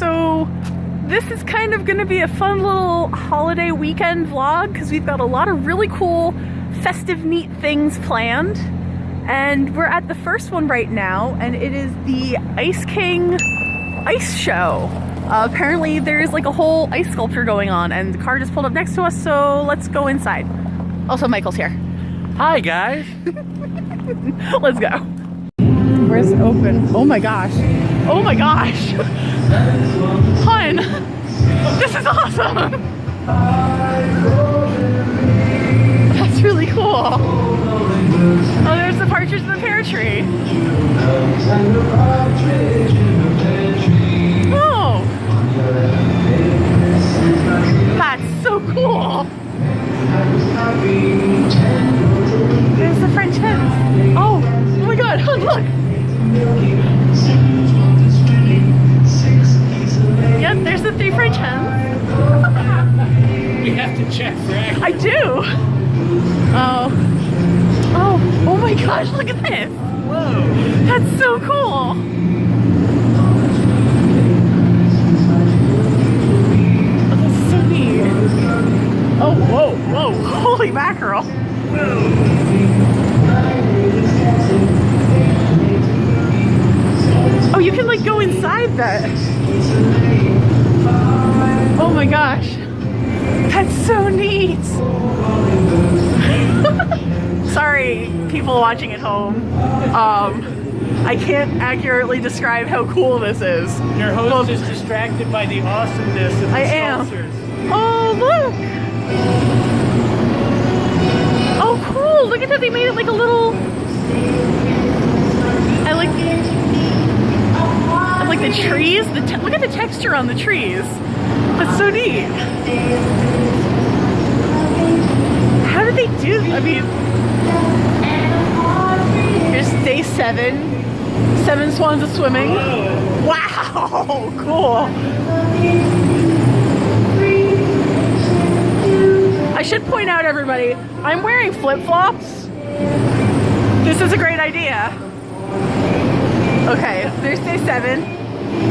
So this is kind of gonna be a fun little holiday weekend vlog because we've got a lot of really cool, festive, neat things planned. And we're at the first one right now, and it is the Ice King ice show. Apparently there's like a whole ice sculpture going on, and the car just pulled up next to us, so let's go inside. Also, Michael's here. Hi, guys. Let's go. Where's it open? Oh my gosh. Oh my gosh. Hun, this is awesome. That's really cool. Oh, there's the partridge in the pear tree. Oh. That's so cool. There's the French hens. Oh my god, look. Yep, there's the 3 French hens. We have to check for accuracy. I do. Oh my gosh, look at this. Whoa. That's so cool. Oh, that's so neat. Oh, whoa. Holy mackerel. Oh, you can like go inside that. Oh my gosh. That's so neat. Sorry, people watching at home. I can't accurately describe how cool this is. Your host is distracted by the awesomeness of the sculptures. Oh, look. Oh, cool. Look at that. They made it like a little... I like the trees. Look at the texture on the trees. That's so neat. How did they do? I mean, here's day 7. 7 swans are swimming. Wow, cool. I should point out, everybody, I'm wearing flip-flops. This is a great idea. Okay, there's day 7.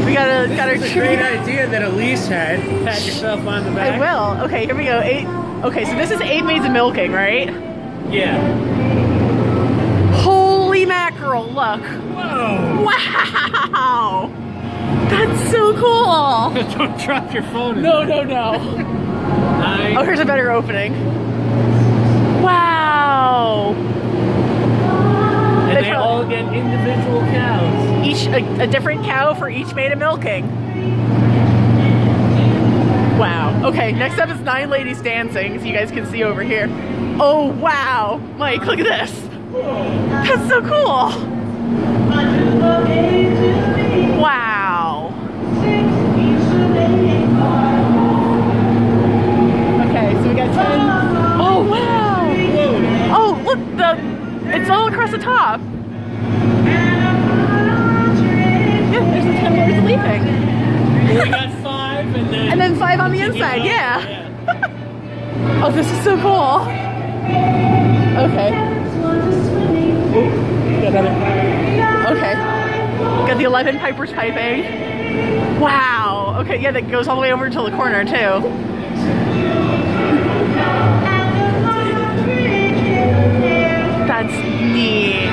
We got a great idea that Elyse had. Pat yourself on the back. I will. Okay, here we go. 8. Okay, so this is 8 maids of milking, right? Yeah. Holy mackerel! Look. Whoa. Wow. That's so cool. Don't drop your phone. No. Nice. Oh, here's a better opening. Wow. And they all get individual cows. Each a different cow for each maid of milking. Wow. Okay, next up is 9 ladies dancing, so you guys can see over here. Oh, wow. Mike, look at this. That's so cool. Wow. Okay, so we got 10. Oh, wow. Oh, look, it's all across the top. Yeah, there's the 10 birds leaping. We got 5 and then 5 on the inside, yeah. Oh, this is so cool. Okay. Okay. Got the 11 pipers piping. Wow. Okay, yeah, that goes all the way over to the corner too. That's neat.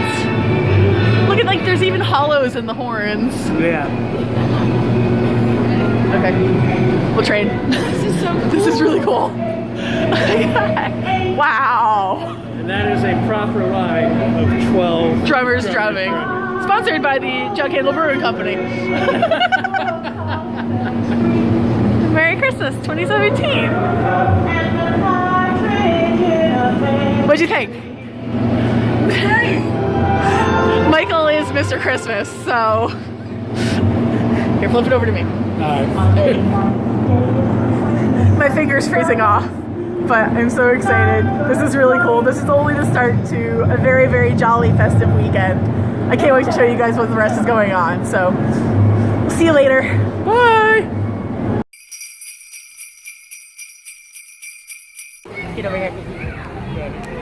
Look at, like, there's even hollows in the horns. Yeah. Okay. We'll train. This is so cool. This is really cool. Wow. And that is a proper line of 12 drummers drumming. Sponsored by the Jug Handle Brewing Company. Merry Christmas 2017. What'd you think? Michael is Mr. Christmas, so here, flip it over to me. My finger's freezing off, but I'm so excited. This is really cool. This is only the start to a very, very jolly festive weekend. I can't wait to show you guys what the rest is going on. So, we'll see you later. Bye! Get over here.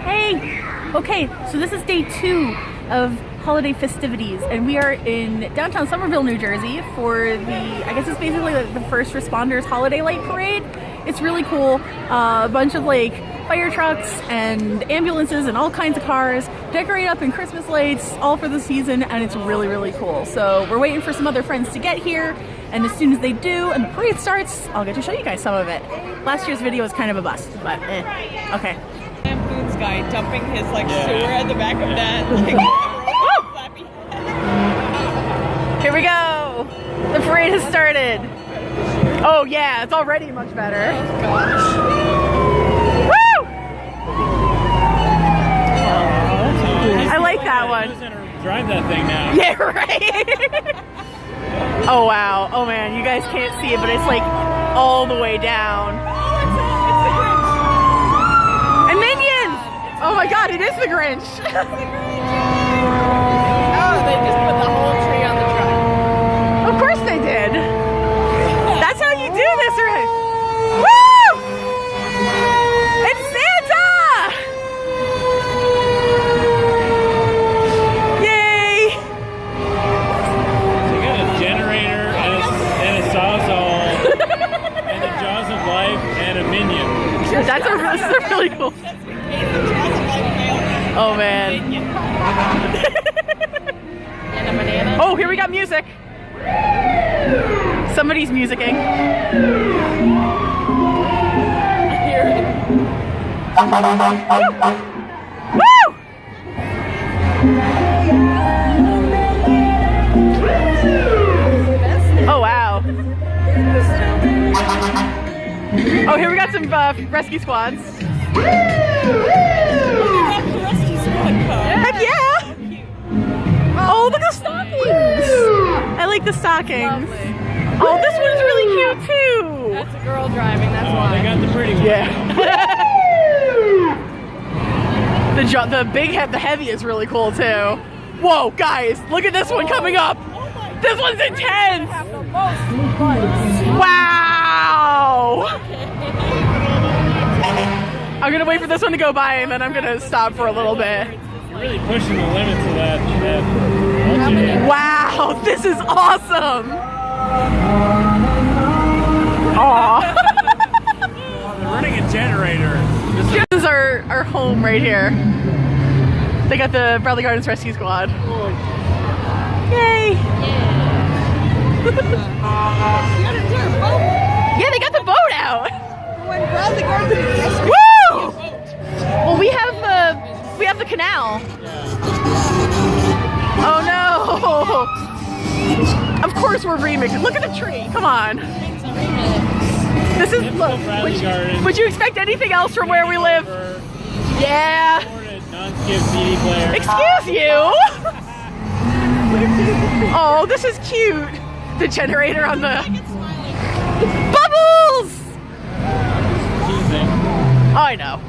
Hey! Okay, so this is day 2 of holiday festivities, and we are in downtown Somerville, New Jersey for I guess it's basically like the First Responders Holiday Light Parade. It's really cool. A bunch of like fire trucks and ambulances and all kinds of cars decorate up in Christmas lights all for the season, and it's really, really cool. So we're waiting for some other friends to get here, and as soon as they do and the parade starts, I'll get to show you guys some of it. Last year's video was kind of a bust, but okay. Lampoon's guy dumping his sewer at the back of that. Here we go! The parade has started. Oh yeah, it's already much better. Oh gosh. Woo! I like that one. Drive that thing now. Yeah, right? Oh wow. Oh man, you guys can't see it, but it's like all the way down. And Minions! Oh my god, it is the Grinch! Oh, they just put the whole tree on the truck. Of course they did. That's how you do this, right? Woo! It's Santa! Yay! So you got a generator and a sawzall and the jaws of life and a minion. This is really cool. Oh man. And a banana. Oh, here we got music. Somebody's musicking. I hear it. Woo! Oh wow. Oh, here we got some rescue squads. Heck yeah! Oh, look at the stockings! I like the stockings. Lovely. Oh, this one's really cute too. That's a girl driving, that's Oh, why. they got the pretty one. Yeah. the big head, the heavy is really cool too. Whoa, guys, look at this one coming up. This one's intense. Wow. I'm gonna wait for this one to go by, and then I'm gonna stop for a little bit. You're really pushing the limits of that. Wow, this is awesome. Aw. They're running a generator. This is our home right here. They got the Bradley Gardens Rescue Squad. Yay! Yeah, they got the boat out. When Bradley Gardens rescue. Woo! Well, we have the canal. Oh no! Of course we're remixing. Look at the tree. Come on. This is look. Would you expect anything else from where we live? Yeah. Non-skip CD player. Excuse you. Oh, this is cute. The generator on the bubbles. Oh, I know.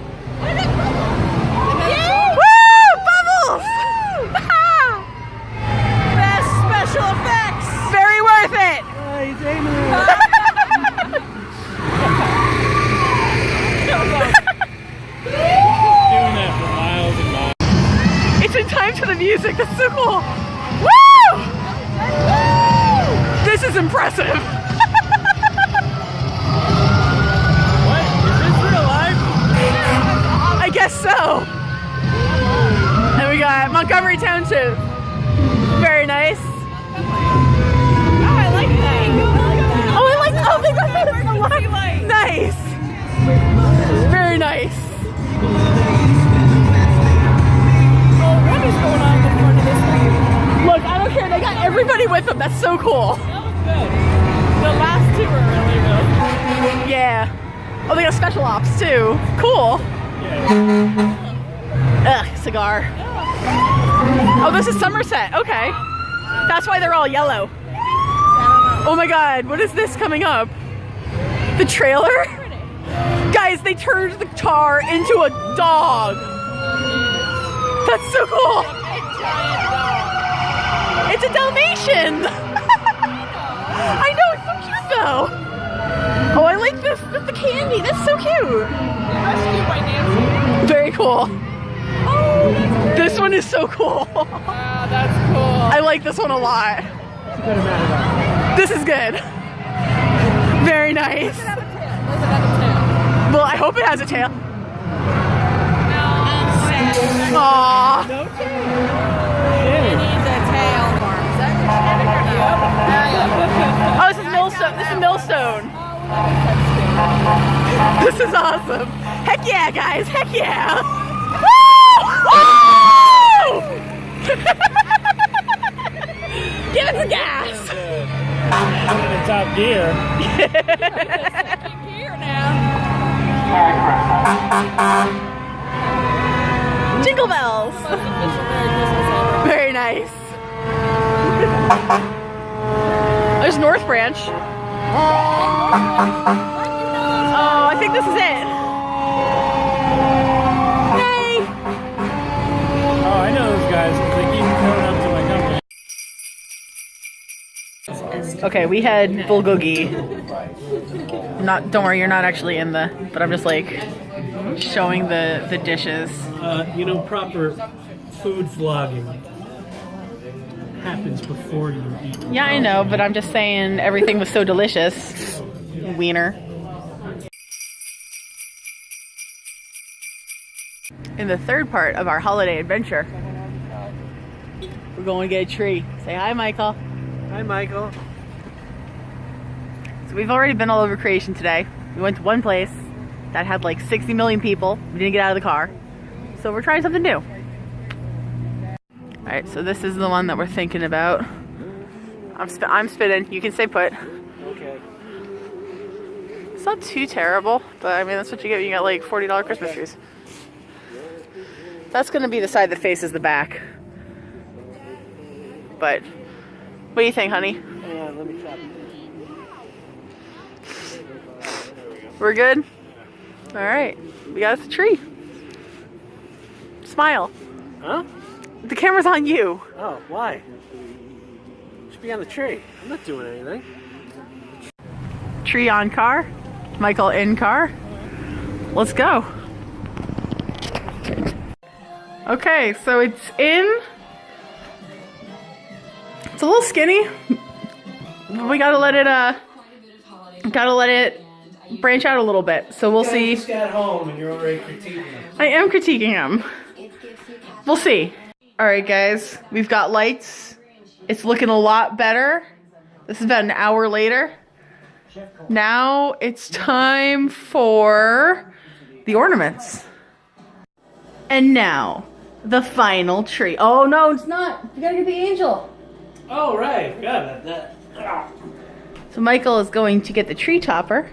Woo! Bubbles! Best special effects! Very worth it. Doing that for miles and miles. It's in time to the music. That's so cool. Woo! This is impressive. What? Is this real life? I guess so. And we got Montgomery Township. Very nice. Oh, I like that. Oh, I like. Oh, they got that. Nice. Very nice. Oh, what is going on in the front of this thing? Look, I don't care. They got everybody with them. That's so cool. That was good. The last two were really good. Yeah. Oh, they got special ops too. Cool. Ugh, cigar. Oh, this is Somerset. Okay. That's why they're all yellow. Oh my god, what is this coming up? The trailer? Guys, they turned the car into a dog. That's so cool. It's a Dalmatian. I know, it's so cute though. Oh, I like this. That's the candy. That's so cute. Rescued by Nancy. Very cool. Oh, This one is so cool. Wow, that's cool. I like this one a lot. This is good. Very nice. Does it have a tail? Does it have a tail? Well, I hope it has a tail. No. Aww. No It needs a tail. Is that Oh, this is Millstone. This is Millstone. This is awesome. Heck yeah, guys. Heck yeah. Woo! Woo! Give it some gas. I'm in top gear. Here now. Jingle bells. Most official Merry Christmas ever. Very nice. There's North Branch. Oh, I think this is it. Hey. Oh, I know those guys because they keep coming up to my company. Okay, we had bulgogi. Don't worry, you're not actually in the, but I'm just like showing the dishes. You know, proper food vlogging happens before you eat. Yeah, I know, but I'm just saying everything was so delicious. Wiener. In the third part of our holiday adventure, we're going to get a tree. Say hi, Michael. Hi, Michael. So we've already been all over creation today. We went to one place that had like 60 million people. We didn't get out of the car. So we're trying something new. Alright, so this is the one that we're thinking about. I'm spinning. You can stay put. Okay. It's not too terrible, but I mean, that's what you get when you got like $40 Christmas trees. That's going to be the side that faces the back. But, what do you think, honey? Let me try. We're good? Alright, we got us a tree. Smile. Huh? The camera's on you. Oh, why? Should be on the tree. I'm not doing anything. Tree on car. Michael in car. Let's go. Okay, so it's in. It's a little skinny. We gotta let it branch out a little bit. So we'll see. You just got home and you're already critiquing it. I am critiquing him. We'll see. All right, guys, we've got lights. It's looking a lot better. This is about an hour later. Now it's time for the ornaments. And now, the final tree. Oh, no, it's not. You gotta get the angel. Oh, right. Forgot about that. So Michael is going to get the tree topper.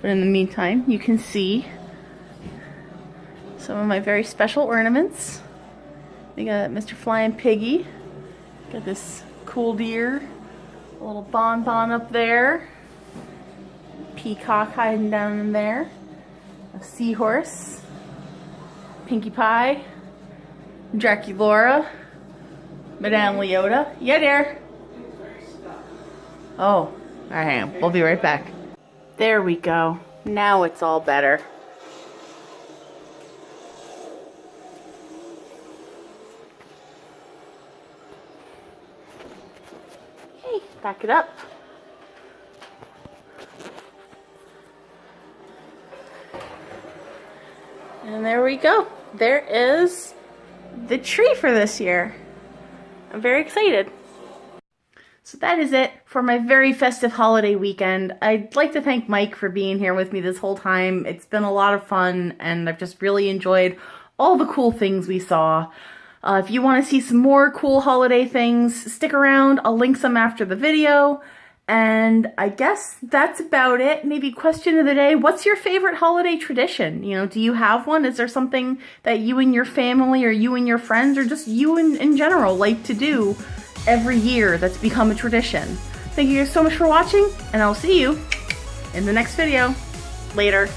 But in the meantime, you can see some of my very special ornaments. We got Mr. Flying Piggy. Got this cool deer. A little bonbon up there. Peacock hiding down in there. A seahorse. Pinkie Pie. Draculaura. Madame Leota. Yeah, dear. Oh, alright, we'll be right back. There we go. Now it's all better. Hey, back it up. And there we go. There is the tree for this year. I'm very excited. So that is it for my very festive holiday weekend. I'd like to thank Mike for being here with me this whole time. It's been a lot of fun, and I've just really enjoyed all the cool things we saw. If you want to see some more cool holiday things, stick around. I'll link some after the video. And I guess that's about it. Maybe question of the day. What's your favorite holiday tradition? You know, do you have one? Is there something that you and your family or you and your friends or just you in general like to do every year that's become a tradition? Thank you guys so much for watching, and I'll see you in the next video. Later.